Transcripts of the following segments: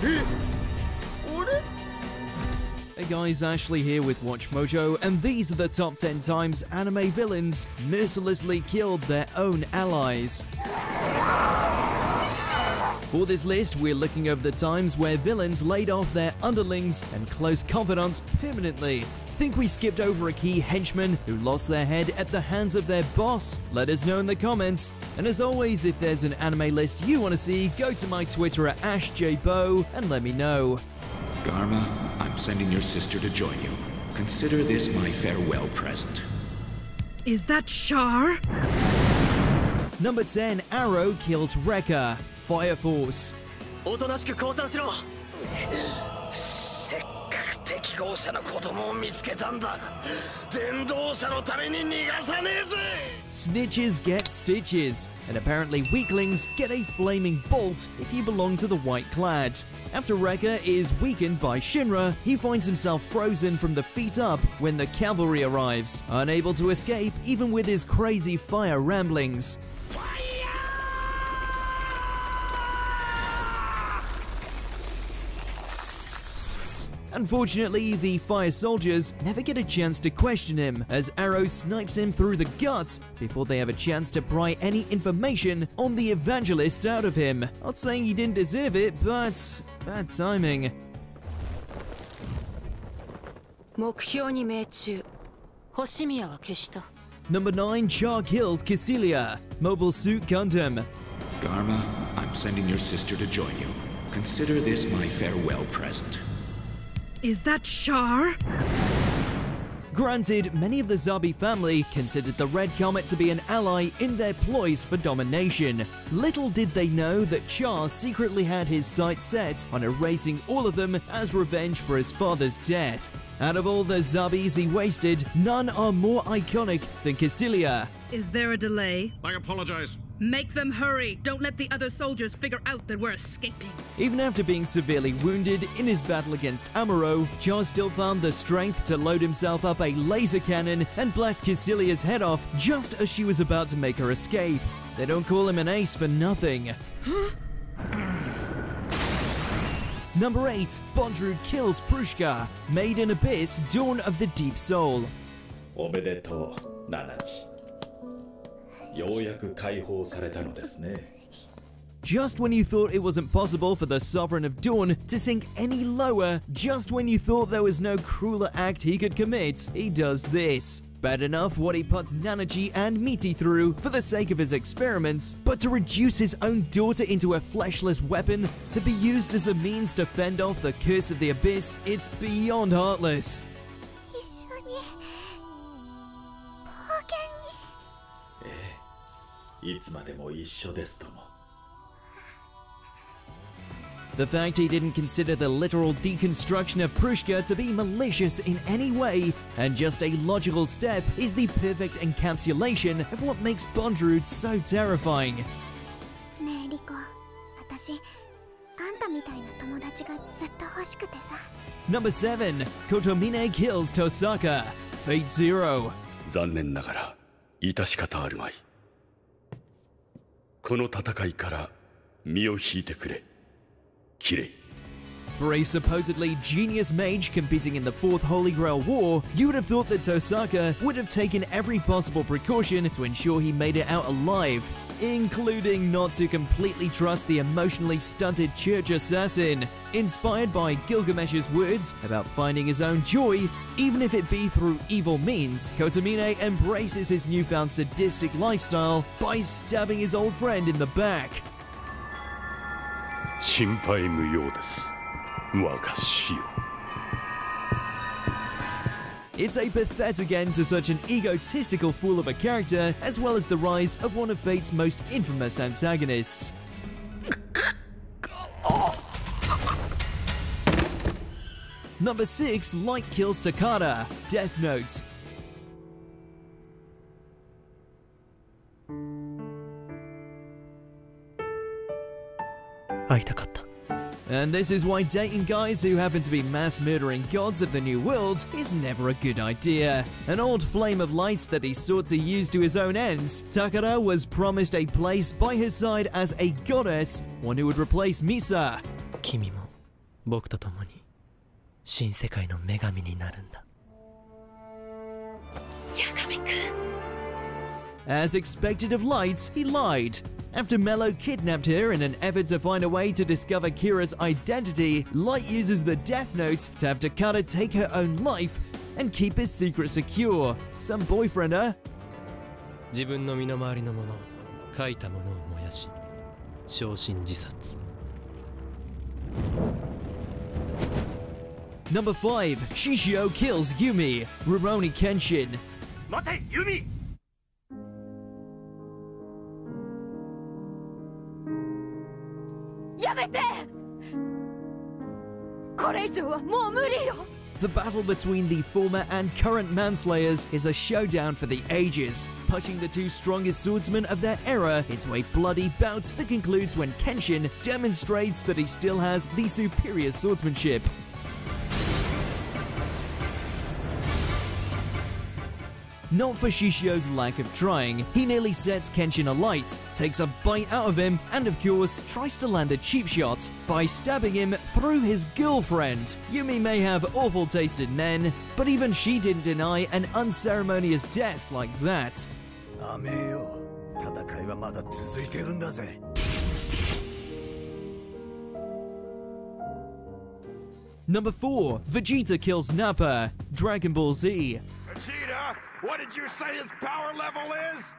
Hey guys, Ashley here with Watch Mojo, and these are the top 10 times anime villains mercilessly killed their own allies. For this list, we're looking over the times where villains laid off their underlings and close confidants permanently. Think we skipped over a key henchman who lost their head at the hands of their boss? Let us know in the comments. And as always, if there's an anime list you want to see, go to my Twitter at AshJBo and let me know. Garma, I'm sending your sister to join you. Consider this my farewell present. Is that Char? Number 10, Arrow kills Rekka. Fire Force. おとなしく降参しろ。せっかく適合者の子供を見つけたんだ。伝道者のために逃がさねえぜ。 Snitches get stitches, and apparently weaklings get a flaming bolt if you belong to the White Clad. After Rekka is weakened by Shinra, he finds himself frozen from the feet up when the cavalry arrives, unable to escape even with his crazy fire ramblings. Unfortunately, the fire soldiers never get a chance to question him, as Arrow snipes him through the guts before they have a chance to pry any information on the evangelist out of him. Not saying he didn't deserve it, but bad timing. 目標に命中。星宮は消した。 Number 9, Char kills Kycilia. Mobile Suit Gundam. Garma, I'm sending your sister to join you. Consider this my farewell present. Is that Char? Granted, many of the Zabi family considered the Red Comet to be an ally in their ploys for domination. Little did they know that Char secretly had his sights set on erasing all of them as revenge for his father's death. Out of all the Zabis he wasted, none are more iconic than Kycilia. Is there a delay? I apologize. Make them hurry! Don't let the other soldiers figure out that we're escaping. Even after being severely wounded in his battle against Amuro, Char still found the strength to load himself up a laser cannon and blast Kycilia's head off just as she was about to make her escape. They don't call him an ace for nothing. Number 8, Bondrewd kills Prushka. Made in Abyss, Dawn of the Deep Soul. おめでとう、ナナチ。ようやく解放されたのですね。 Just when you thought it wasn't possible for the Sovereign of Dawn to sink any lower, just when you thought there was no crueler act he could commit, he does this. Bad enough what he puts Nanachi and Miti through for the sake of his experiments, but to reduce his own daughter into a fleshless weapon to be used as a means to fend off the curse of the Abyss, it's beyond heartless. The fact he didn't consider the literal deconstruction of Prushka to be malicious in any way, and just a logical step, is the perfect encapsulation of what makes Bondrewd so terrifying. Number 7, Kotomine kills Tosaka. Fate Zero. 残念ながら致し方あるまい。この戦いから身を引いてくれ。キレイ。 For a supposedly genius mage competing in the Fourth Holy Grail War, you would have thought that Tosaka would have taken every possible precaution to ensure he made it out alive, including not to completely trust the emotionally stunted church assassin. Inspired by Gilgamesh's words about finding his own joy, even if it be through evil means, Kotomine embraces his newfound sadistic lifestyle by stabbing his old friend in the back. 心配無用です。我が死よ。 It's a pathetic end to such an egotistical fool of a character, as well as the rise of one of Fate's most infamous antagonists. Number 6, Light kills Takada. Death Note. And this is why dating guys who happen to be mass murdering gods of the New World is never a good idea. An old flame of light that he sought to use to his own ends, Takada was promised a place by his side as a goddess, one who would replace Misa. 君も僕と共に新世界の女神になるんだ。八神くん。 As expected of Light, he lied. After Mello kidnapped her in an effort to find a way to discover Kira's identity, Light uses the Death Note to have Takada take her own life and keep his secret secure. Some boyfriend, huh? 自分の身の回りのもの、書いたものを燃やし、焼身自殺。Number 5. Shishio kills Yumi. Rurouni Kenshin. 待て、ユミ。やめて。これ以上はもう無理よ。 The battle between the former and current Manslayers is a showdown for the ages, putting the two strongest swordsmen of their era into a bloody bout that concludes when Kenshin demonstrates that he still has the superior swordsmanship. Not for Shishio's lack of trying, he nearly sets Kenshin alight, takes a bite out of him, and of course tries to land a cheap shot by stabbing him through his girlfriend. Yumi may have awful taste in men, but even she didn't deny an unceremonious death like that. Number 4. Vegeta kills Nappa. Dragon Ball Z. Vegeta, what did you say his power level is?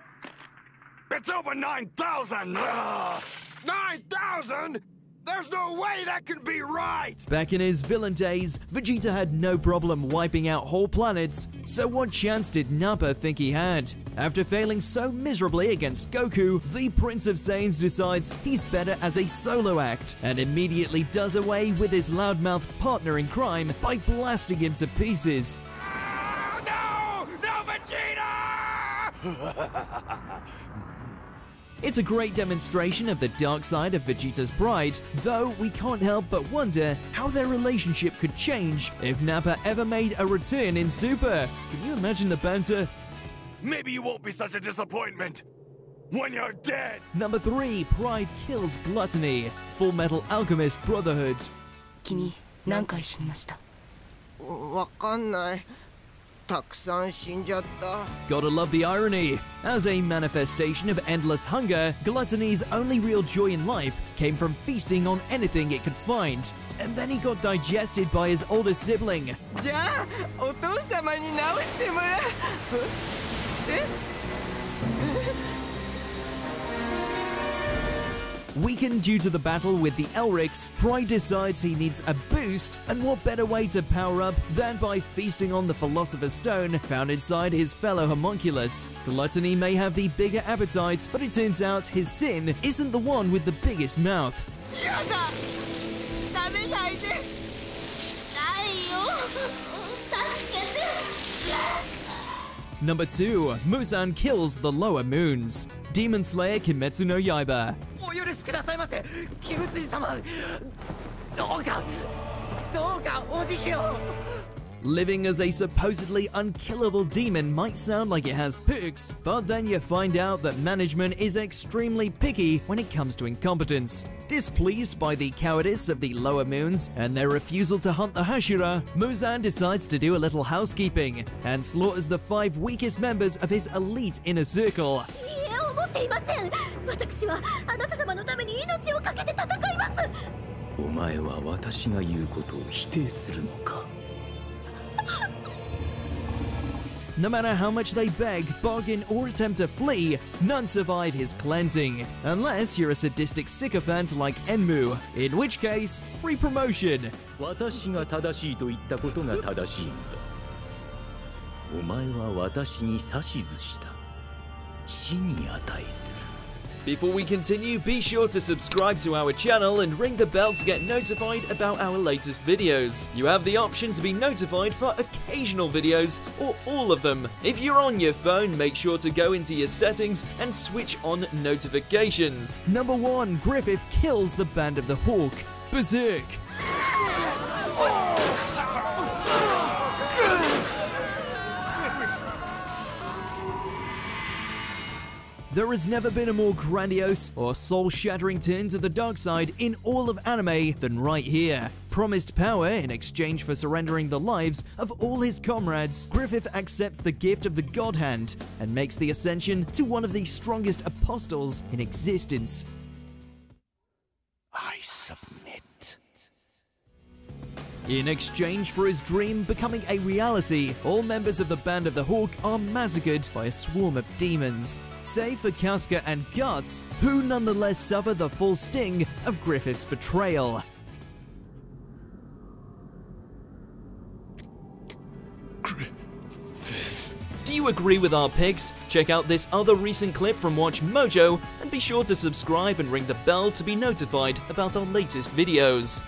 It's over 9,000! 9,000?! There's no way that can be right! Back in his villain days, Vegeta had no problem wiping out whole planets, so what chance did Nappa think he had? After failing so miserably against Goku, the Prince of Saiyans decides he's better as a solo act, and immediately does away with his loudmouth partner in crime by blasting him to pieces. No! No, Vegeta! It's a great demonstration of the dark side of Vegeta's pride, though we can't help but wonder how their relationship could change if Nappa ever made a return in Super. Can you imagine the banter? Maybe you won't be such a disappointment when you're dead! Number 3. Pride kills Gluttony. Full Metal Alchemist Brotherhood. 君、何回死にました？わかんない。たくさん死んじゃった。 Gotta love the irony. As a manifestation of endless hunger, Gluttony's only real joy in life came from feasting on anything it could find. And then he got digested by his older sibling. じゃあ、お父様に直してもらう。Weakened due to the battle with the Elrics, Pride decides he needs a boost, and what better way to power up than by feasting on the Philosopher's Stone found inside his fellow homunculus. Gluttony may have the bigger appetite, but it turns out his sin isn't the one with the biggest mouth. やだ！食べないで！ないよ！助けて！ Number 2. Muzan kills the lower moons. Demon Slayer Kimetsu no Yaiba. お許しくださいませ、鬼物児様。どうかお慈悲を。 Living as a supposedly unkillable demon might sound like it has perks, but then you find out that management is extremely picky when it comes to incompetence. Displeased by the cowardice of the lower moons and their refusal to hunt the Hashira, Muzan decides to do a little housekeeping and slaughters the 5 weakest members of his elite inner circle. 思っていません。私はあなた様のために命を懸けて戦います。お前は私が言うことを否定するのか。 No matter how much they beg, bargain, or attempt to flee, none survive his cleansing. Unless you're a sadistic sycophant like Enmu, in which case, free promotion. 私が正しいと言ったことが正しいのだ。お前は私に指図した。死に値する。 Before we continue, be sure to subscribe to our channel and ring the bell to get notified about our latest videos. You have the option to be notified for occasional videos or all of them. If you're on your phone, make sure to go into your settings and switch on notifications. Number 1. Griffith kills the Band of the Hawk. Berserk. There has never been a more grandiose or soul-shattering turn to the dark side in all of anime than right here. Promised power in exchange for surrendering the lives of all his comrades, Griffith accepts the gift of the God Hand and makes the ascension to one of the strongest apostles in existence. I submit. In exchange for his dream becoming a reality, all members of the Band of the Hawk are massacred by a swarm of demons, save for Casca and Guts, who nonetheless suffer the full sting of Griffith's betrayal. Do you agree with our picks? Check out this other recent clip from Watch Mojo and be sure to subscribe and ring the bell to be notified about our latest videos.